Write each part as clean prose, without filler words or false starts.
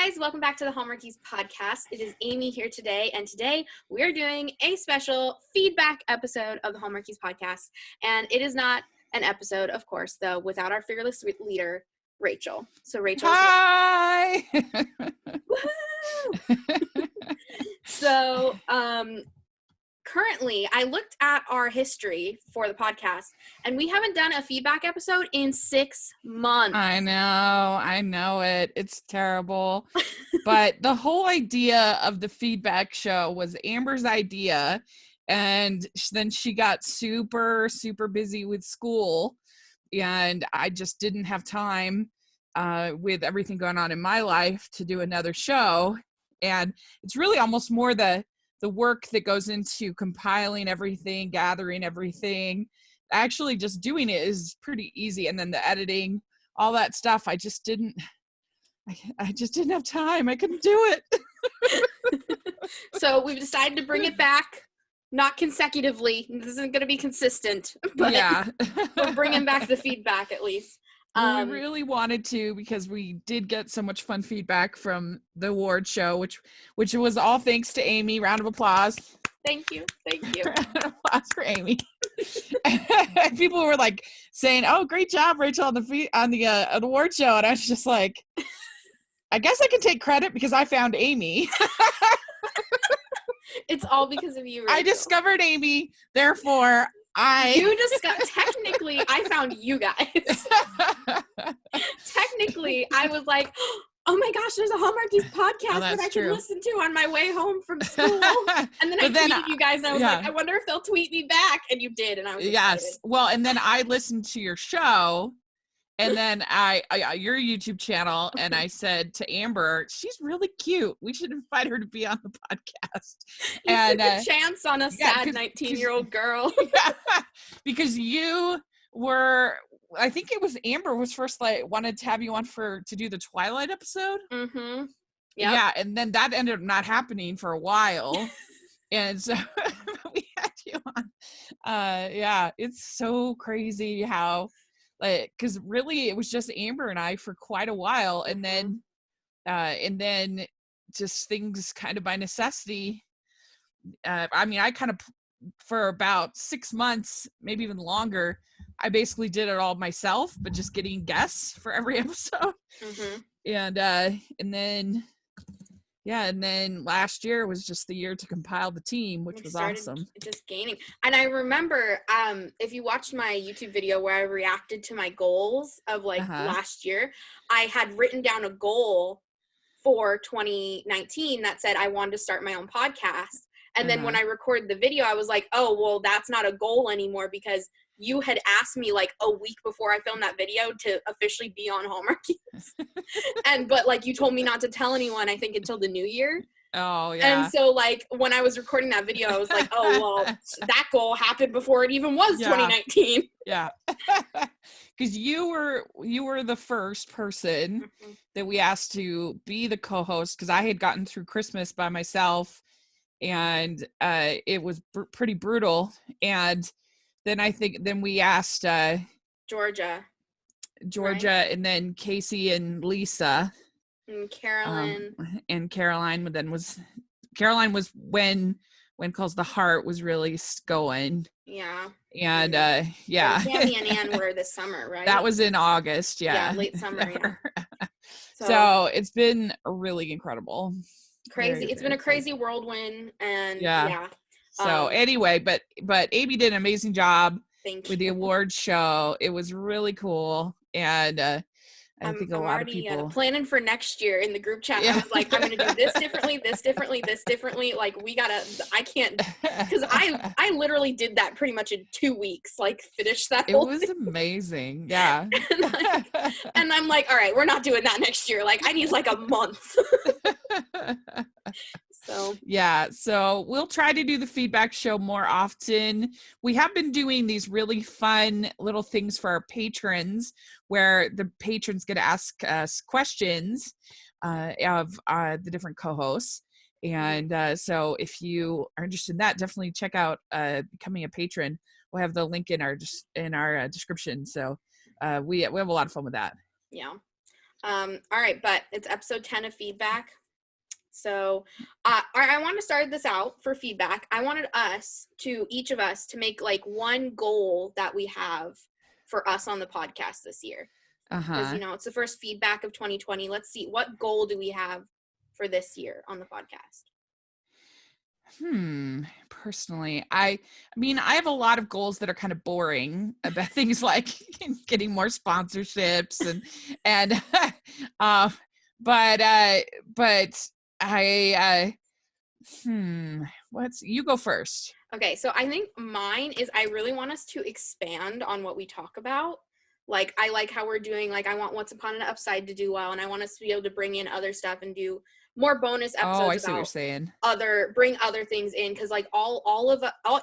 guys, welcome back to the Hallmarkies podcast. It is Amy here today, and today we're doing a special feedback episode of the Hallmarkies podcast. And it is not an episode, of course, though, without our fearless leader, Rachel. So Rachel, hi. So, currently, I looked at our history for the podcast, and we haven't done a feedback episode in 6 months. I know it. It's terrible. But the whole idea of the feedback show was Amber's idea, and then she got super, super busy with school, and I just didn't have time with everything going on in my life to do another show. And it's really almost more the work that goes into compiling everything, gathering everything. Actually just doing it is pretty easy, and then the editing, all that stuff, I just didn't have time. I couldn't do it. So we've decided to bring it back, not consecutively. This isn't going to be consistent, but yeah. We're bringing back the feedback at least. We really wanted to, because we did get so much fun feedback from the award show, which was all thanks to Amy. Round of applause. Thank you. Round of applause for Amy. People were like saying, "Oh, great job, Rachel, on the award show," and I was just like, I guess I can take credit because I found Amy. It's all because of you, Rachel. I discovered Amy, therefore technically, I found you guys. Technically, I was like, oh my gosh, there's a Hallmarkies podcast that I can listen to on my way home from school. And then I tweeted you guys, and I was like, I wonder if they'll tweet me back. And you did, and I was excited. Yes. Well, and then I listened to your show, and then I your YouTube channel, and I said to Amber, she's really cute. We should invite her to be on the podcast. And took a chance on a sad 19-year-old girl. Because you were, I think it was Amber was first wanted to have you on to do the Twilight episode. Mm-hmm. Yep. Yeah, and then that ended up not happening for a while. And so we had you on. Yeah, it's so crazy how, because really it was just Amber and I for quite a while, and then just things kind of by necessity. I kind of, for about 6 months, maybe even longer, I basically did it all myself, but just getting guests for every episode. Mm-hmm. And then last year was just the year to compile the team, which was awesome. Just gaining. And I remember, if you watched my YouTube video where I reacted to my goals of last year, I had written down a goal for 2019 that said I wanted to start my own podcast. And then when I recorded the video, I was like, oh, well, that's not a goal anymore, because you had asked me like a week before I filmed that video to officially be on Hallmarkies. But you told me not to tell anyone, I think, until the new year. Oh, yeah. And so when I was recording that video, I was like, oh, well, that goal happened before it even was 2019. Yeah. Because you were the first person that we asked to be the co-host, because I had gotten through Christmas by myself, and it was pretty brutal. And then we asked Georgia, right? And then Casey and Lisa and Caroline. And Caroline Caroline was when Calls the Heart was really going. Yeah. And Tammy and Ann were this summer, right? That was in August. Yeah, late summer. Yeah. So it's been really incredible. Crazy. It's been a crazy whirlwind, and yeah. So anyway, but Amy did an amazing job with the award show. It was really cool, and I think a lot of people planning for next year in the group chat. Yeah. I was like, I'm going to do this differently, this differently, this differently. Like, I can't, because I literally did that pretty much in 2 weeks. Like, finished that. It was amazing. Yeah. and I'm like, all right, we're not doing that next year. Like, I need like a month. So we'll try to do the feedback show more often. We have been doing these really fun little things for our patrons, where the patrons get to ask us questions of the different co-hosts. And so if you are interested in that, definitely check out becoming a patron. We'll have the link in our description. So we have a lot of fun with that. Yeah. All right, but it's episode 10 of feedback. So I want to start this out for feedback. I wanted each of us to make like one goal that we have for us on the podcast this year. Because, it's the first feedback of 2020. Let's see, what goal do we have for this year on the podcast? Personally, I mean, I have a lot of goals that are kind of boring about things like getting more sponsorships and but I you go first. Okay, so I think mine is I really want us to expand on what we talk about. Like, I like how we're doing, like, I want Once Upon an Upside to do well, and I want us to be able to bring in other stuff and do more bonus episodes. Oh, I see what you're saying. Bring other things in, because like all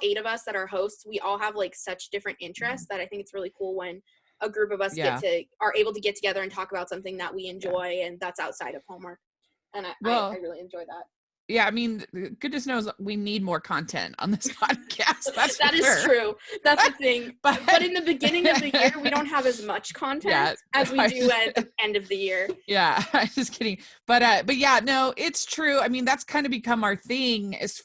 8 of us that are hosts, we all have like such different interests that I think it's really cool when a group of us are able to get together and talk about something that we enjoy and that's outside of Hallmark. And I really enjoy that. Yeah, I mean, goodness knows we need more content on this podcast. That is true. That's the thing. But in the beginning of the year, we don't have as much content as we do at the end of the year. Yeah, I'm just kidding. But yeah, no, it's true. I mean, that's kind of become our thing. Is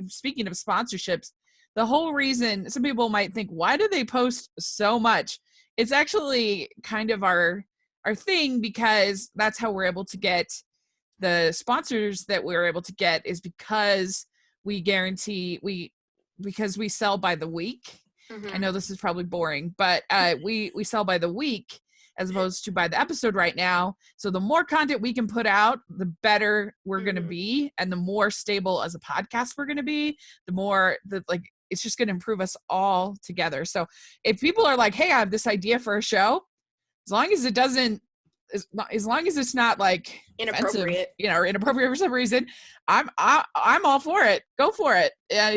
speaking of sponsorships, the whole reason some people might think, why do they post so much? It's actually kind of our thing, because that's how we're able to get the sponsors that we're able to get, is because we guarantee because we sell by the week. I know this is probably boring, but we sell by the week as opposed to by the episode right now. So the more content we can put out, the better we're going to be, and the more stable as a podcast we're going to be, the more it's just going to improve us all together. So if people are like, hey, I have this idea for a show, as long as it's not like inappropriate, or inappropriate for some reason, I'm all for it. Go for it.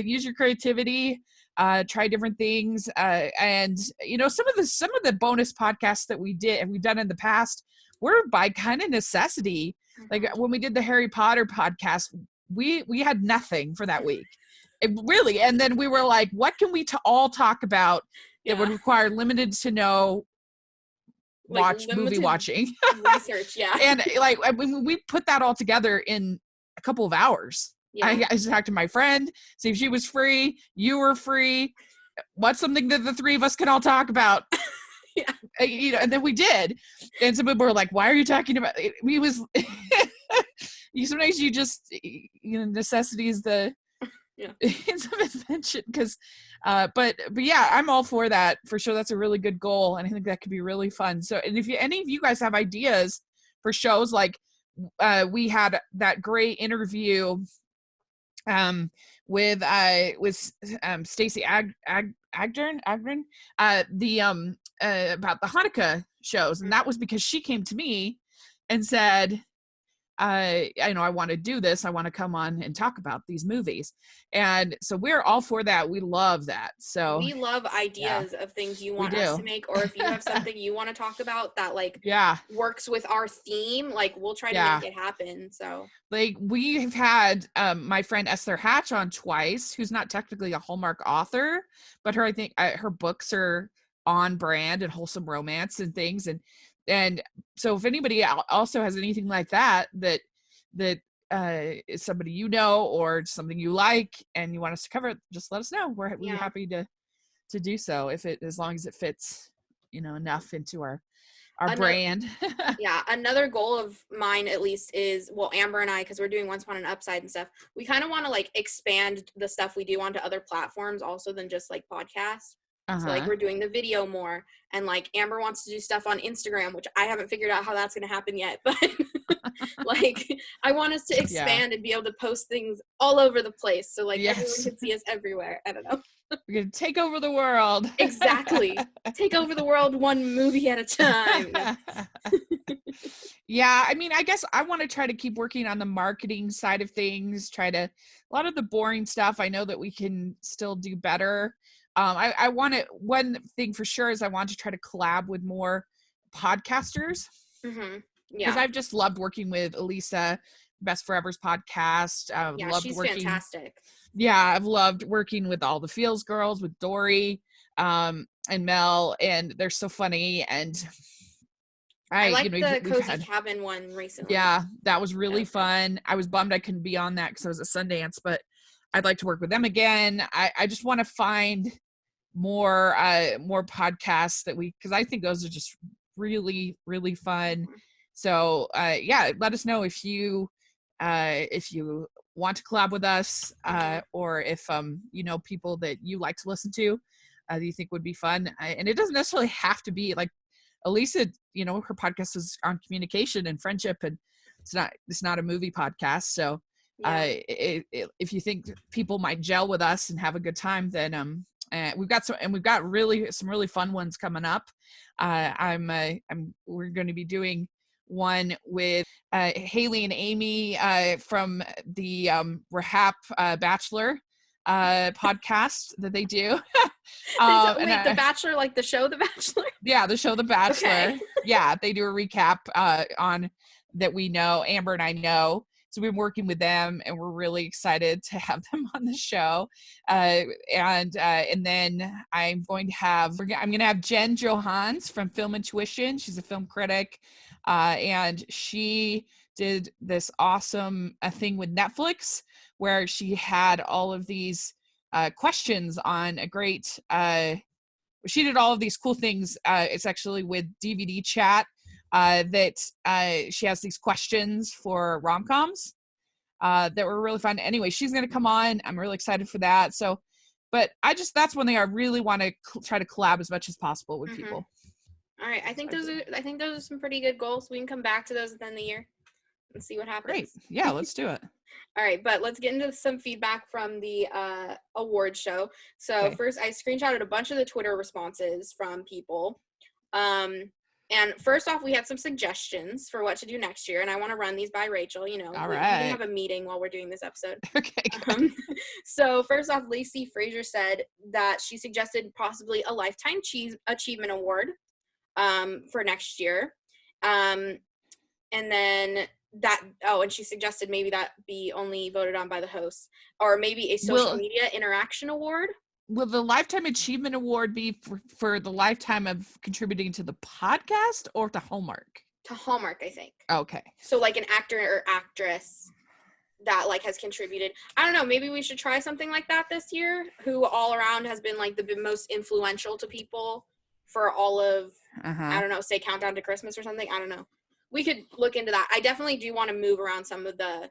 Use your creativity. Try different things. And some of the bonus podcasts that we've done in the past were by kind of necessity. Like when we did the Harry Potter podcast, we had nothing for that week. Really. And then we were like, what can we all talk about that would require limited to no movie watching research. And we put that all together in a couple of hours. I just talked to my friend, see if she was free, you were free, what's something that the three of us can all talk about. And then we did, and some people were like, why are you talking about it? Sometimes you just necessity is the it's of invention, because but yeah, I'm all for that for sure. That's a really good goal, and I think that could be really fun. So, and if any of you guys have ideas for shows, like we had that great interview with Stacey Agdern about the Hanukkah shows, and that was because she came to me and said, I want to do this. I want to come on and talk about these movies. And so we're all for that. We love that. So we love ideas of things you want us to make, or if you have something you want to talk about that works with our theme, like we'll try to make it happen. So like we've had my friend Esther Hatch on twice, who's not technically a Hallmark author, but I think her books are on brand and wholesome romance and things. And so if anybody also has anything like that is somebody or something you like and you want us to cover it, just let us know. We'd be happy to do so, as long as it fits enough into our brand. Another goal of mine, at least, is, Amber and I, because we're doing Once Upon an Upside and stuff, we kind of want to expand the stuff we do onto other platforms also than just podcasts. So we're doing the video more, and Amber wants to do stuff on Instagram, which I haven't figured out how that's going to happen yet, but I want us to expand and be able to post things all over the place, so everyone can see us everywhere. I don't know. We're going to take over the world. Exactly. Take over the world one movie at a time. Yeah, I mean, I guess I want to try to keep working on the marketing side of things, a lot of the boring stuff I know that we can still do better. I want to, one thing for sure is I want to try to collab with more podcasters. Because I've just loved working with Elisa, Best Forever's podcast. She's fantastic. Yeah, I've loved working with all the Feels girls, with Dory and Mel, and they're so funny. And I like the we've Cozy had Cabin one recently. Yeah, that was really fun. I was bummed I couldn't be on that because I was at Sundance, but I'd like to work with them again. I just want to find more podcasts that because I think those are just really, really fun. So yeah, let us know if you want to collab with us, or if people that you like to listen to that you think would be fun. And it doesn't necessarily have to be like Elisa, her podcast is on communication and friendship, and it's not a movie podcast. So if you think people might gel with us and have a good time, then we've got some really fun ones coming up. We're going to be doing one with Haley and Amy from the Rahap Bachelor podcast that they do. The Bachelor, like the show The Bachelor? Yeah, the show The Bachelor. Okay. Yeah, they do a recap on that we know, Amber and I know. So we've been working with them, and we're really excited to have them on the show. And then I'm going to have Jen Johans from Film Intuition. She's a film critic, and she did this awesome thing with Netflix where she had all of these questions on a great. She did all of these cool things. It's actually with DVD chat. That she has these questions for rom-coms that were really fun. Anyway, she's going to come on. I'm really excited for that. So, but that's one thing I really want to try to collab as much as possible with people. All right. I think those are some pretty good goals. We can come back to those at the end of the year and see what happens. Great. Yeah, let's do it. All right, but let's get into some feedback from the award show. So first, I screenshotted a bunch of the Twitter responses from people. And first off, we had some suggestions for what to do next year, and I want to run these by Rachel. All right. We can have a meeting while we're doing this episode. Okay. So first off, Lacey Fraser said that she suggested possibly a Lifetime Achievement Award for next year. And then and she suggested maybe that be only voted on by the hosts, or maybe a social media interaction award. Will the Lifetime Achievement Award be for the lifetime of contributing to the podcast, or to Hallmark? To Hallmark, I think. Okay. So like an actor or actress that like has contributed. I don't know, maybe we should try something like that this year, who all around has been like the most influential to people for all of, I don't know, say Countdown to Christmas or something. I don't know. We could look into that. I definitely do want to move around some of the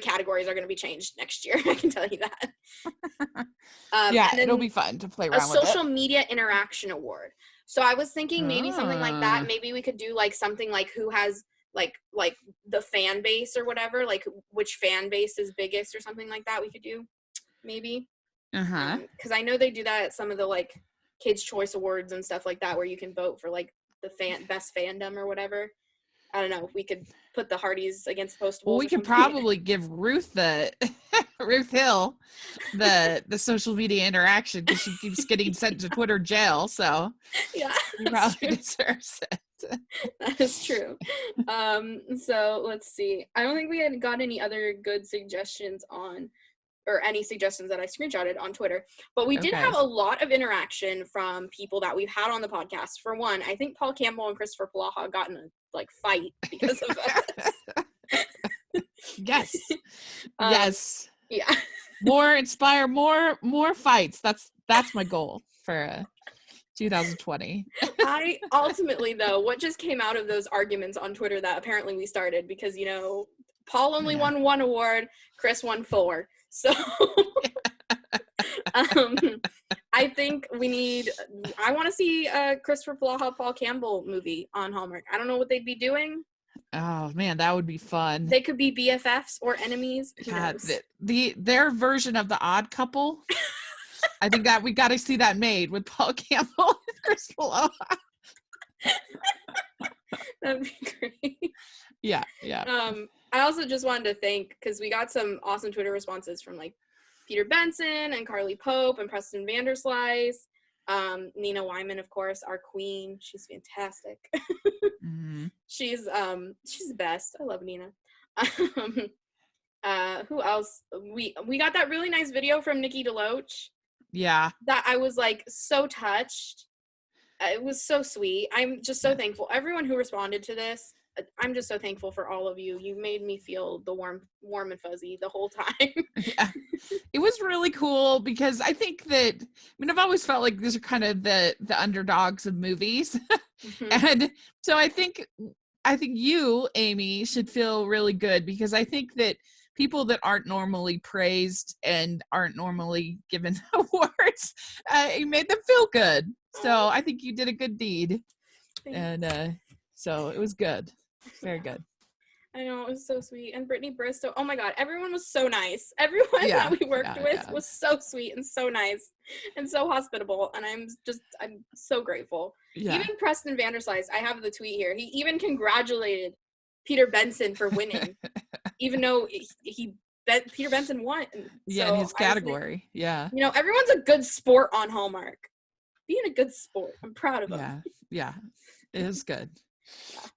categories are going to be changed next year. I can tell you that. It'll be fun to play around with it. A social media interaction award. So I was thinking maybe something like that. Maybe we could do like something like who has like the fan base or whatever, like which fan base is biggest or something like that we could do maybe. Because I know they do that at some of the like Kids' Choice Awards and stuff like that, where you can vote for like the best fandom or whatever. I don't know. We could put the Hardys against Postables. Well, we could probably give Ruth Ruth Hill the social media interaction, because she keeps getting sent to Twitter jail. So yeah, she probably deserves it. That is true. So let's see. I don't think we had got any other good suggestions or any suggestions that I screenshotted on Twitter, but we did have a lot of interaction from people that we've had on the podcast. For one, I think Paul Campbell and Christopher Palaha got in a fight because of us. Yes. Yes. Yeah. More fights. That's my goal for 2020. I ultimately, though, what just came out of those arguments on Twitter that apparently we started, because Paul only won 1 award, Chris won 4. So I think I want to see a Christopher Palaha, Paul Campbell movie on Hallmark. I don't know what they'd be doing. Oh man, that would be fun. They could be BFFs or enemies. God, their version of The Odd Couple. I think that we got to see that made with Paul Campbell and Chris Palaha. That'd be great. Yeah. I also just wanted to thank, because we got some awesome Twitter responses from like Peter Benson and Carly Pope and Preston Vanderslice. Nina Wyman, of course, our queen. She's fantastic. She's the best. I love Nina. Who else? We got that really nice video from Nikki DeLoach. Yeah. That I was like so touched. It was so sweet. I'm just so thankful. Everyone who responded to this, I'm just so thankful for all of you. You made me feel the warm and fuzzy the whole time. Yeah. It was really cool because I think that, I've always felt like these are kind of the underdogs of movies. Mm-hmm. And so I think you, Amy, should feel really good because I think that people that aren't normally praised and aren't normally given awards, you made them feel good. So I think you did a good deed. And so it was good. Very good. I know, it was so sweet. And Brittany Bristow, oh my God, everyone was so nice. Everyone that we worked with was so sweet and so nice and so hospitable. And I'm so grateful. Yeah. Even Preston Vanderslice, I have the tweet here. He even congratulated Peter Benson for winning, even though Peter Benson won. Yeah, so in his category. Yeah. You know, everyone's a good sport on Hallmark. Being a good sport. I'm proud of them. Yeah. It is good.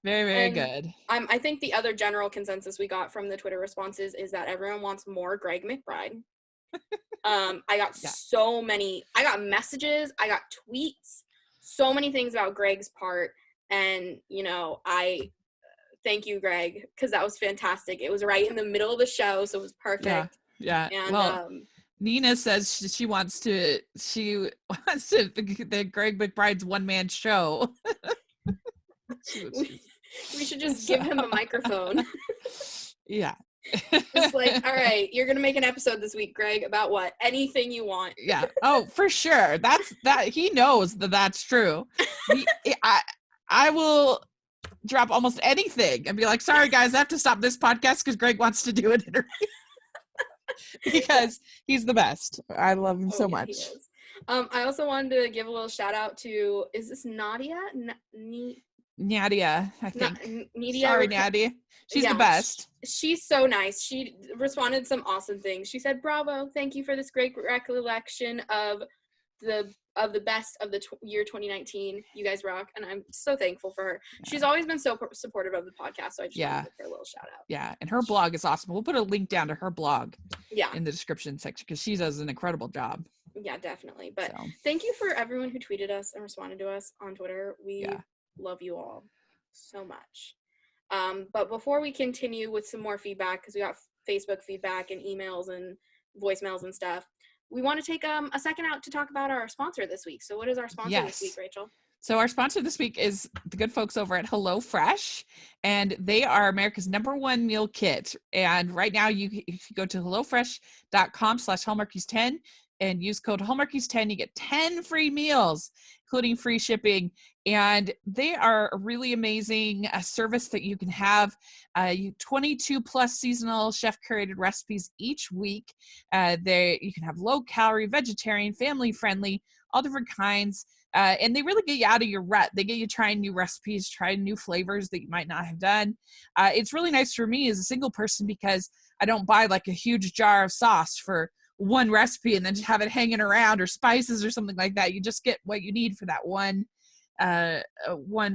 Very, very good. I think the other general consensus we got from the Twitter responses is that everyone wants more Greg McBride. I got so many. I got messages. I got tweets. So many things about Greg's part. And, you know, I thank you, Greg, because that was fantastic. It was right in the middle of the show, so it was perfect. Yeah. And, well, Nina says she wants the Greg McBride's one-man show. We should just give him a microphone. Yeah. Just like, all right, you're gonna make an episode this week, Greg, about what? Anything you want. Yeah. Oh, for sure. That he knows that's true. I will drop almost anything and be like, sorry guys, I have to stop this podcast because Greg wants to do an interview. Because he's the best. I love him so much. I also wanted to give a little shout out to, is this Nadia? Nadia, I think. Nadia. Sorry, Nadia. She's the best. She's so nice. She responded some awesome things. She said, "Bravo, thank you for this great recollection of the best of the year 2019. You guys rock." And I'm so thankful for her. Yeah. She's always been so supportive of the podcast, so I just wanted to give her a little shout out. Yeah, and her blog is awesome. We'll put a link down to her blog in the description section because she does an incredible job. Yeah, definitely. But thank you for everyone who tweeted us and responded to us on Twitter. We love you all so much. But before we continue with some more feedback, because we got Facebook feedback and emails and voicemails and stuff, we want to take a second out to talk about our sponsor this week. So what is our sponsor this week, Rachel? So our sponsor this week is the good folks over at HelloFresh, and they are America's #1 meal kit. And right now, if you go to hellofresh.com/Hallmarkies10 and use code Hallmarkies10, you get 10 free meals, including free shipping. And they are a really amazing service that you can have 22 plus seasonal chef curated recipes each week. You can have low calorie, vegetarian, family friendly, all different kinds. And they really get you out of your rut. They get you trying new recipes, trying new flavors that you might not have done. It's really nice for me as a single person because I don't buy like a huge jar of sauce for one recipe and then just have it hanging around, or spices or something like that. You just get what you need for that one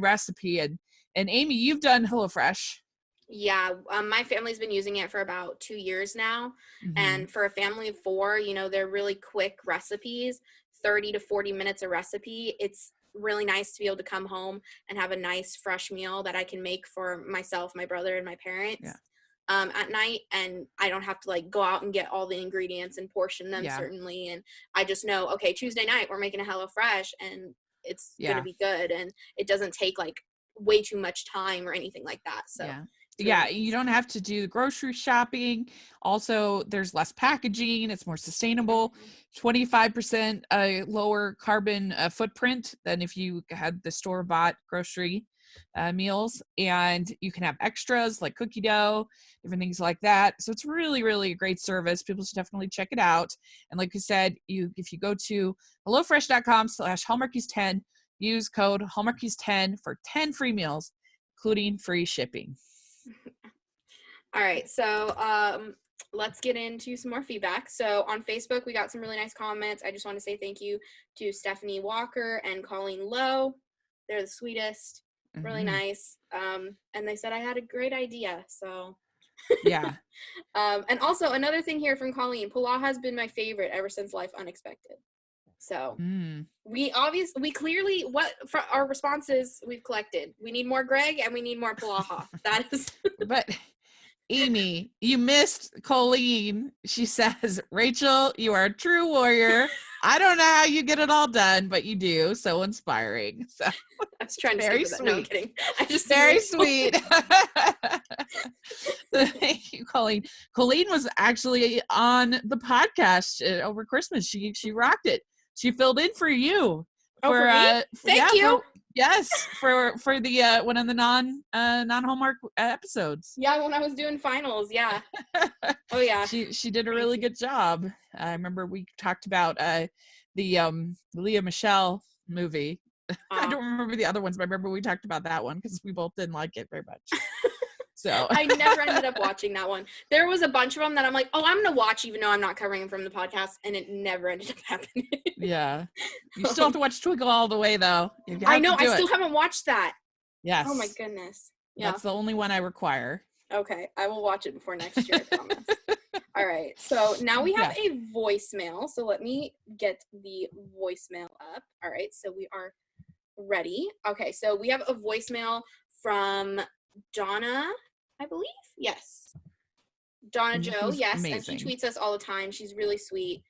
recipe. And Amy, you've done HelloFresh. Yeah, my family's been using it for about 2 years now. Mm-hmm. And for a family of 4, you know, they're really quick recipes, 30 to 40 minutes a recipe. It's really nice to be able to come home and have a nice fresh meal that I can make for myself, my brother, and my parents at night. And I don't have to like go out and get all the ingredients and portion them certainly. And I just know, okay, Tuesday night we're making a HelloFresh and it's going to be good. And it doesn't take like way too much time or anything like that. So you don't have to do grocery shopping. Also, there's less packaging. It's more sustainable. 25% lower carbon footprint than if you had the store-bought grocery meals. And you can have extras like cookie dough, different things like that. So it's really, really a great service. People should definitely check it out. And like I said, if you go to hellofresh.com/Hallmarkies10, use code Hallmarkies10 for 10 free meals, including free shipping. All right, so let's get into some more feedback. So on Facebook, we got some really nice comments. I just want to say thank you to Stephanie Walker and Colleen Lowe. They're the sweetest, really nice. And they said I had a great idea, so. Yeah. And also another thing here from Colleen, Palaw has been my favorite ever since Life Unexpected. So we clearly, what for our responses we've collected. We need more Greg and we need more Palaha. That is. But Amy, you missed Colleen. She says, Rachel, you are a true warrior. I don't know how you get it all done, but you do. So inspiring. So I was trying to very skip sweet. That. No, I'm kidding. I just very sweet. Thank you, Colleen. Colleen was actually on the podcast over Christmas. She rocked it. She filled in for you. For me? Thank you. For the one of the non Hallmark episodes. Yeah, when I was doing finals, yeah. Oh yeah. She did a really good job. I remember we talked about the Leah Michelle movie. I don't remember the other ones, but I remember we talked about that one because we both didn't like it very much. So I never ended up watching that one. There was a bunch of them that I'm like, oh, I'm gonna watch even though I'm not covering them from the podcast, and it never ended up happening. Yeah, you still have to watch Twinkle All the Way though. I know. I still haven't watched that. Yes. Oh my goodness. Yeah. That's the only one I require. Okay, I will watch it before next year. I promise. All right. So now we have a voicemail. So let me get the voicemail up. All right. So we are ready. Okay. So we have a voicemail from Donna, I believe. Yes. Donna Joe. Yes. Amazing. And she tweets us all the time. She's really sweet.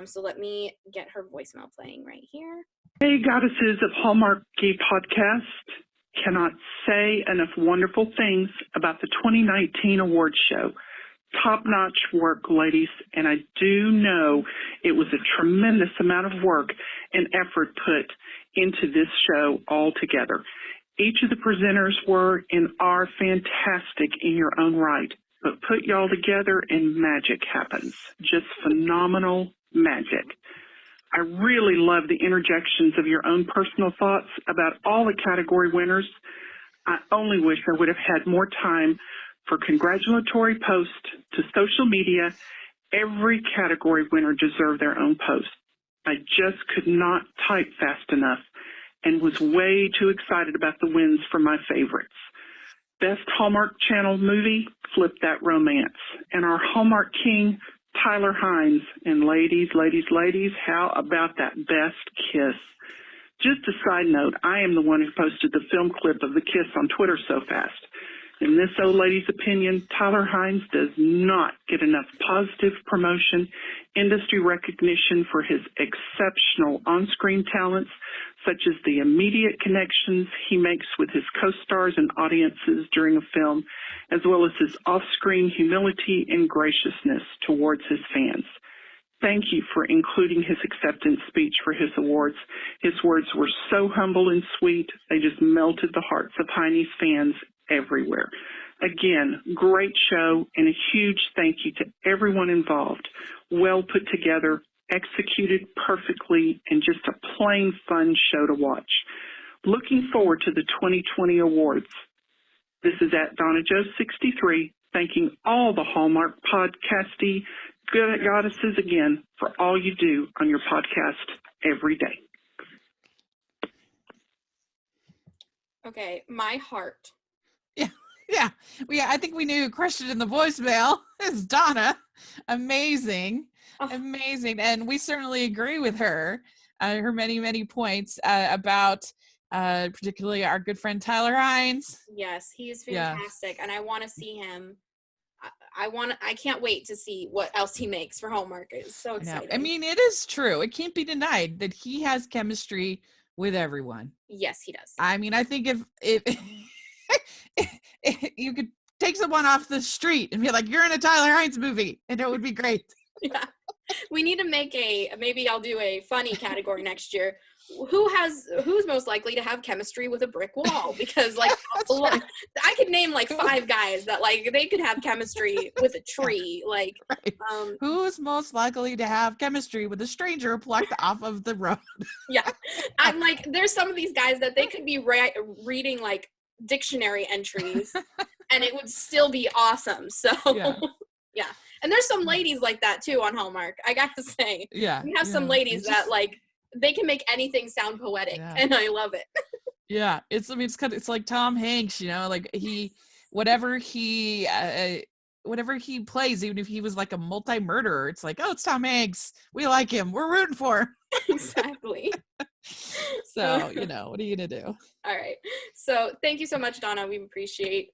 So let me get her voicemail playing right here. Hey, goddesses of Hallmarky podcast. Cannot say enough wonderful things about the 2019 awards show. Top-notch work, ladies, and I do know it was a tremendous amount of work and effort put into this show altogether. Each of the presenters were and are fantastic in your own right, but put y'all together and magic happens. Just phenomenal magic. I really love the interjections of your own personal thoughts about all the category winners. I only wish I would have had more time for congratulatory posts to social media. Every category winner deserved their own post. I just could not type fast enough and was way too excited about the wins for my favorites. Best Hallmark Channel movie, Flip That Romance. And our Hallmark King, Tyler Hines. And ladies, how about that best kiss? Just a side note, I am the one who posted the film clip of the kiss on Twitter so fast. In this old lady's opinion, Tyler Hines does not get enough positive promotion, industry recognition for his exceptional on-screen talents, such as the immediate connections he makes with his co-stars and audiences during a film, as well as his off-screen humility and graciousness towards his fans. Thank you for including his acceptance speech for his awards. His words were so humble and sweet, they just melted the hearts of Heine's fans everywhere. Again, great show and a huge thank you to everyone involved. Well put together, executed perfectly, and just a plain fun show to watch. Looking forward to the 2020 awards. This is at Donna Joe 63, thanking all the Hallmark podcasty goddesses again for all you do on your podcast every day. Okay, my heart. Yeah. I think we knew who crushed it in the voicemail. It's Donna. Amazing. Amazing. And we certainly agree with her. Her many points about particularly our good friend Tyler Hines. Yes, he is fantastic. And I want to see him. I can't wait to see what else he makes for Hallmark. It's so exciting. I mean, it is true. It can't be denied that he has chemistry with everyone. Yes, he does. I mean, I think if you could take someone off the street and be like, you're in a Tyler Hines movie, and it would be great. Yeah. We need to make maybe I'll do a funny category next year. Who's most likely to have chemistry with a brick wall? Because like right. I could name like 5 guys that like they could have chemistry with a tree. Like right. Who's most likely to have chemistry with a stranger plucked off of the road? Yeah. I'm like, there's some of these guys that they could be reading like dictionary entries and it would still be awesome. So yeah. And there's some ladies like that too on Hallmark. I gotta say. Yeah. We have some ladies that like they can make anything sound poetic and I love it. Yeah. It's it's like Tom Hanks, you know, like whatever he plays, even if he was like a multi-murderer, it's like, oh, it's Tom Hanks. We like him. We're rooting for him. Exactly. So, what are you going to do? All right. So thank you so much, Donna. We appreciate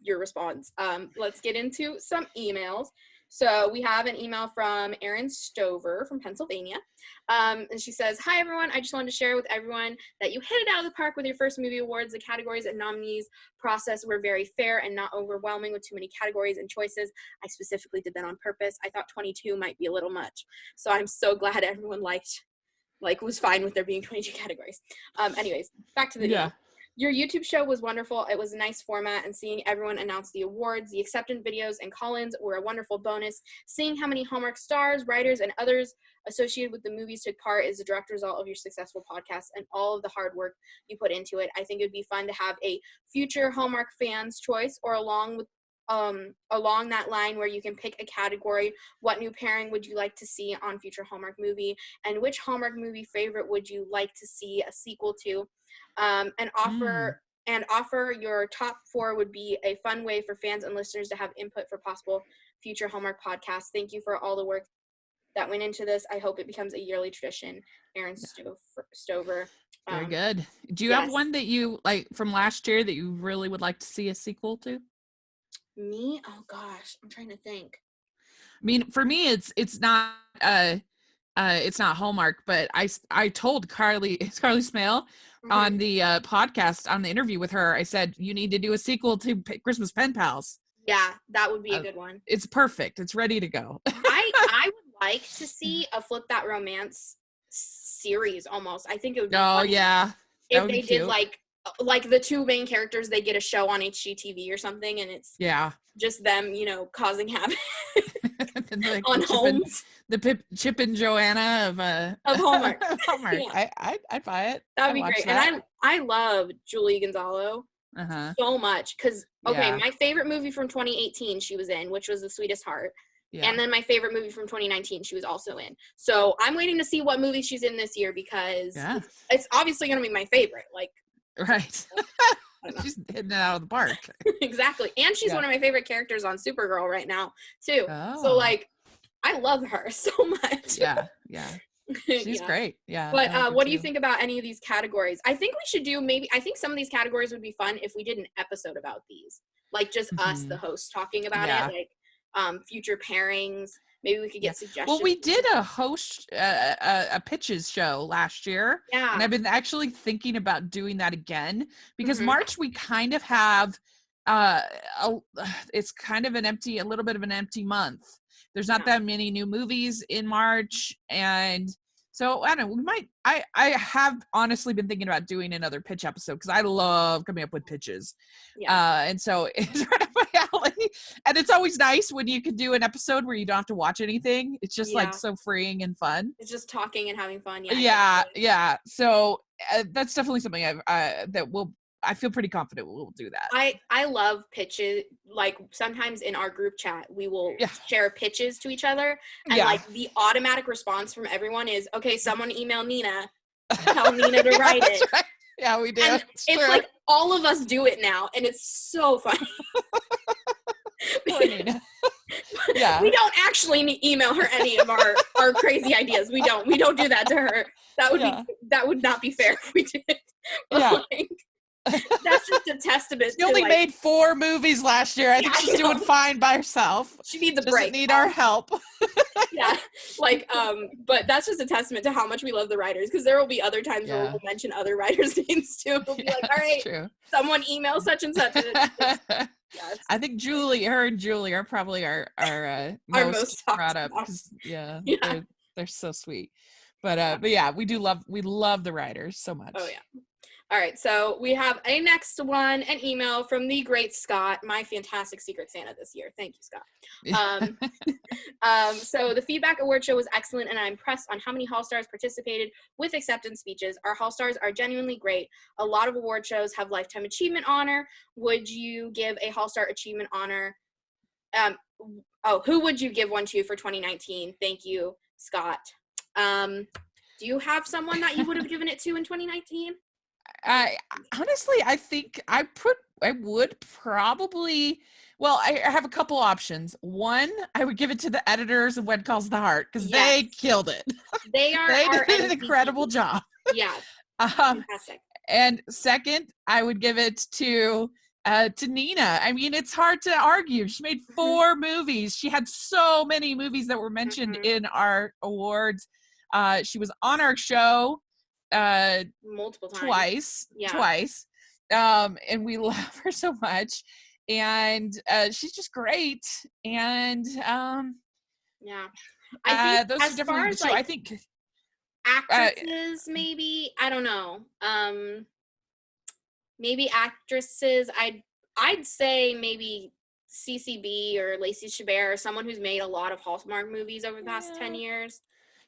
your response. Let's get into some emails. So we have an email from Erin Stover from Pennsylvania. And she says, "Hi, everyone. I just wanted to share with everyone that you hit it out of the park with your first movie awards. The categories and nominees process were very fair and not overwhelming with too many categories and choices. I specifically did that on purpose. I thought 22 might be a little much. So I'm so glad everyone was fine with there being 22 categories. Anyways, back to the deal. Your YouTube show was wonderful. It was a nice format, and seeing everyone announce the awards, the acceptance videos, and call-ins were a wonderful bonus. Seeing how many Hallmark stars, writers, and others associated with the movies took part is a direct result of your successful podcast and all of the hard work you put into it. I think it would be fun to have a future Hallmark fans choice, or along that line where you can pick a category. What new pairing would you like to see on future Hallmark movie, and which Hallmark movie favorite would you like to see a sequel to? And offer your top 4 would be a fun way for fans and listeners to have input for possible future Hallmark podcasts. Thank you for all the work that went into this. I hope it becomes a yearly tradition." Erin Stover. Very good. Do you have one that you like from last year that you really would like to see a sequel to? Me? Oh gosh, I'm trying to think. I mean, for me, it's not Hallmark, but I told Carly Smale on the podcast, on the interview with her, I said, you need to do a sequel to Christmas Pen Pals. Yeah, that would be a good one. It's perfect. It's ready to go. I would like to see a Flip That Romance series almost. I think it would be funny if they did like the 2 main characters, they get a show on HGTV or something, and it's just them, causing havoc on homes. Chip and Joanna of Hallmark. Hallmark. Yeah. I'd buy it. That'd be great. That. And I love Julie Gonzalo so much because my favorite movie from 2018 she was in, which was The Sweetest Heart. Yeah. And then my favorite movie from 2019 she was also in. So I'm waiting to see what movie she's in this year because it's obviously going to be my favorite. Right. She's hitting it out of the park. Exactly. And she's one of my favorite characters on Supergirl right now, too. Oh. So, I love her so much. Yeah. She's great. Yeah. But what do you think about any of these categories? I think we should do I think some of these categories would be fun if we did an episode about these. Just us, the hosts, talking about it. Future pairings. Maybe we could get suggestions. Well, we did a pitches show last year. Yeah. And I've been actually thinking about doing that again because March we kind of have it's kind of a little bit of an empty month. There's not that many new movies in March, and so I don't know, I have honestly been thinking about doing another pitch episode because I love coming up with pitches. And so it's right up my alley. And it's always nice when you can do an episode where you don't have to watch anything. It's just so freeing and fun. It's just talking and having fun. Yeah. So that's definitely something I feel pretty confident we'll do that. I love pitches. Sometimes in our group chat, we will share pitches to each other. And the automatic response from everyone is, okay, someone email Nina, tell Nina to write it. Right. Yeah, we do. And it's all of us do it now. And it's so funny. Yeah. We don't actually email her any of our crazy ideas. We don't do that to her. That would not be fair if we did. But that's just a testament. She only made 4 movies last year. I think she's doing fine by herself. She needs a break. Doesn't need our help. But that's just a testament to how much we love the writers, because there will be other times where we'll mention other writers' names too. We'll be like, all right, someone email such and such. I think her and Julie are probably our most brought up because they're so sweet. But we love the writers so much. Oh yeah. All right, so we have a next one, an email from the great Scott, my fantastic Secret Santa this year. Thank you, Scott. So the Feedback Award Show was excellent, and I'm impressed on how many Hall Stars participated with acceptance speeches. Our Hall Stars are genuinely great. A lot of award shows have Lifetime Achievement Honor. Would you give a Hall Star Achievement Honor? Who would you give one to for 2019? Thank you, Scott. Do you have someone that you would have given it to in 2019? Honestly, I think I would probably, I have a couple options. One, I would give it to the editors of When Calls the Heart because they killed it. They are They our did an MVP. incredible job. Yeah. Fantastic. And second, I would give it to Nina. I mean, it's hard to argue. She made 4 movies. She had so many movies that were mentioned in our awards. She was on our show multiple times. Twice. And we love her so much. And she's just great. And I think those are definitely the two. I think actresses, maybe, I don't know. Maybe actresses, I'd say maybe CCB or Lacey Chabert, or someone who's made a lot of Hallmark movies over the past 10 years.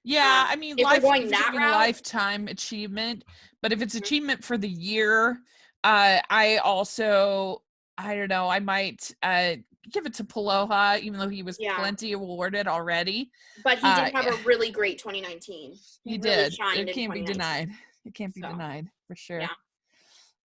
Yeah, I mean, if we're going that route, lifetime achievement, but if it's achievement for the year, I don't know, I might give it to Paloha, even though he was plenty awarded already. But he did have a really great 2019. He really did. It can't be denied. It can't be denied, for sure. Yeah.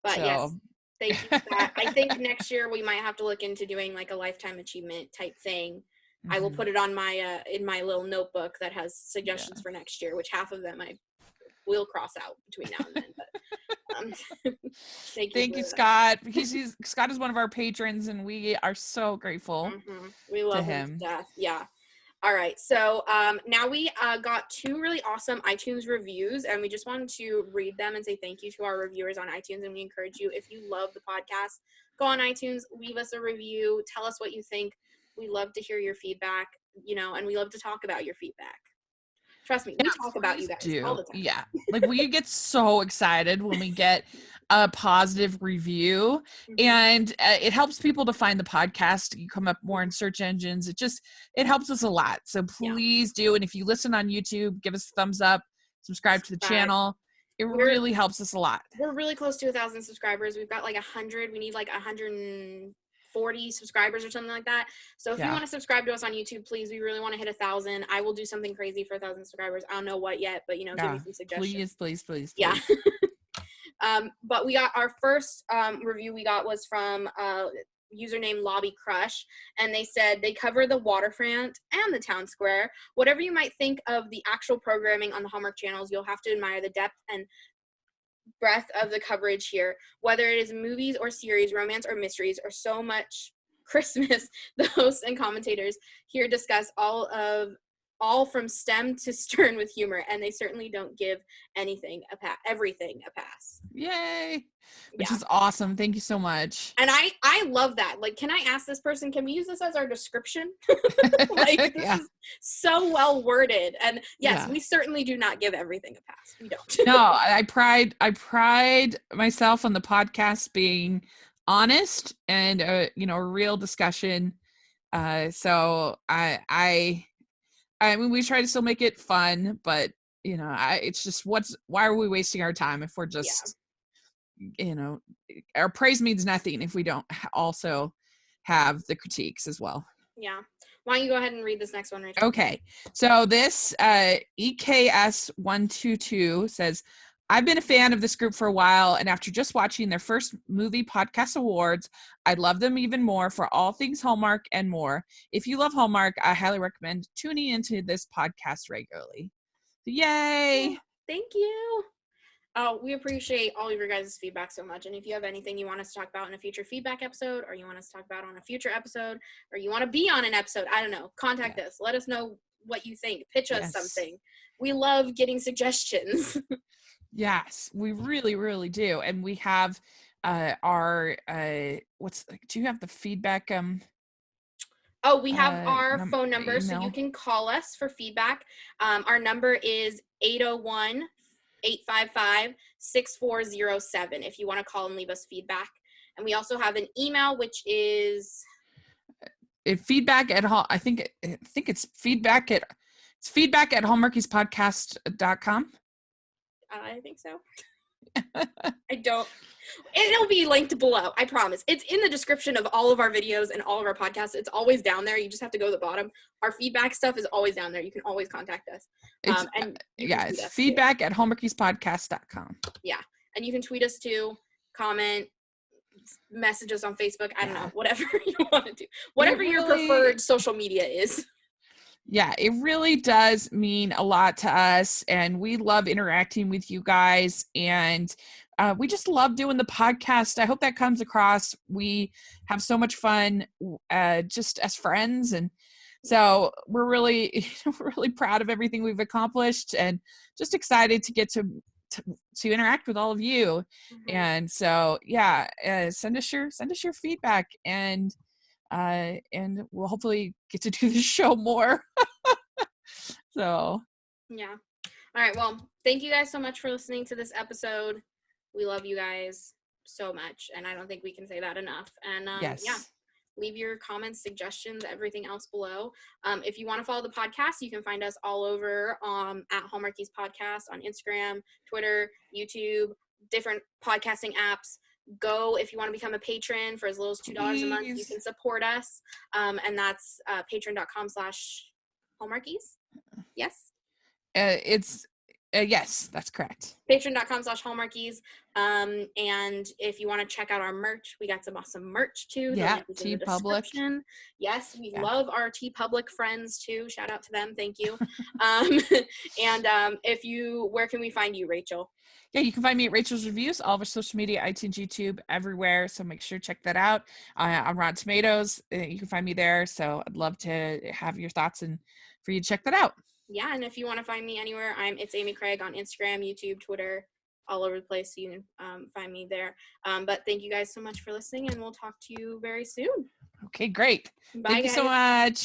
But yes, thank you for that. I think next year we might have to look into doing like a lifetime achievement type thing. I will put it on my in my little notebook that has suggestions for next year, which half of them I will cross out between now and then. But thank you, Scott. Because Scott is one of our patrons, and we are so grateful. We love him to death. Yeah. All right. So now we got 2 really awesome iTunes reviews, and we just wanted to read them and say thank you to our reviewers on iTunes. And we encourage you, if you love the podcast, go on iTunes, leave us a review, tell us what you think. We love to hear your feedback, and we love to talk about your feedback. Trust me, we talk about you guys all the time. Yeah. Like, we get so excited when we get a positive review, and it helps people to find the podcast. You come up more in search engines. It helps us a lot. So please do. And if you listen on YouTube, give us a thumbs up, subscribe to the channel. It really helps us a lot. We're really close to 1,000 subscribers. We've got like 100. We need like 140 subscribers or something like that. So if you want to subscribe to us on YouTube, please, we really want to hit 1,000. I will do something crazy for 1,000 subscribers. I don't know what yet, but give me some suggestions. Please. Yeah. But we got our first review we got was from username Lobby Crush, and they said they cover the waterfront and the town square. Whatever you might think of the actual programming on the Hallmark channels, you'll have to admire the depth and breadth of the coverage here, whether it is movies or series, romance or mysteries, or so much Christmas. The hosts and commentators here discuss all from STEM to stern with humor, and they certainly don't give everything a pass. Yay! Which is awesome. Thank you so much. And I love that. Like, can I ask this person, can we use this as our description? Like, this is so well worded. And yes, we certainly do not give everything a pass. We don't. No, I pride myself on the podcast being honest and a real discussion. So I mean, we try to still make it fun, but it's just why are we wasting our time if we're just our praise means nothing if we don't also have the critiques as well. Yeah. Why don't you go ahead and read this next one, Rachel? Okay. So this EKS122 says, I've been a fan of this group for a while, and after just watching their first movie podcast awards, I love them even more for all things Hallmark and more. If you love Hallmark, I highly recommend tuning into this podcast regularly. Yay! Thank you. Oh, we appreciate all of your guys' feedback so much. And if you have anything you want us to talk about in a future feedback episode, or you want us to talk about on a future episode, or you want to be on an episode, I don't know, contact us. Let us know what you think. Pitch us something. We love getting suggestions. Yes, we really, really do. And we have our do you have the feedback? We have our phone number, email. So you can call us for feedback. Our number is 801-855-6407 if you want to call and leave us feedback. And we also have an email, which is feedback at hallmarkiespodcast.com. I think so. It'll be linked below, I promise. It's in the description of all of our videos and all of our podcasts. It's always down there. You just have to go to the bottom. Our feedback stuff is always down there. You can always contact us. It's feedback at hallmarkiespodcast.com. Yeah. And you can tweet us too, comment, message us on Facebook. I don't know, whatever you want to do. Whatever your preferred social media is. Yeah, it really does mean a lot to us, and we love interacting with you guys, and we just love doing the podcast. I hope that comes across. We have so much fun just as friends, and so we're really we're really proud of everything we've accomplished, and just excited to get to interact with all of you. And so send us your feedback, and we'll hopefully get to do this show more. So yeah. All right, well, thank you guys so much for listening to this episode. We love you guys so much, and I don't think we can say that enough. And yes. Leave your comments, suggestions, everything else below. If you want to follow the podcast, you can find us all over at Hallmarkies Podcast on Instagram, Twitter, YouTube, different podcasting apps. Go if you want to become a patron for as little as $2 a month. You can support us, and that's patron.com/Hallmarkies. Yes. Yes, that's correct. Patreon.com/Hallmarkies. And if you want to check out our merch, we got some awesome merch too. Yeah, the link is in the description. Yes, we love our TeePublic friends too. Shout out to them. Thank you. Where can we find you, Rachel? Yeah, you can find me at Rachel's Reviews, all of our social media, iTunes, YouTube, everywhere. So make sure to check that out. On Rotten Tomatoes, you can find me there. So I'd love to have your thoughts and for you to check that out. Yeah, and if you want to find me anywhere, it's Amy Craig on Instagram, YouTube, Twitter, all over the place. So you can find me there. But thank you guys so much for listening, and we'll talk to you very soon. Okay, great. Bye, Thank you guys. so much.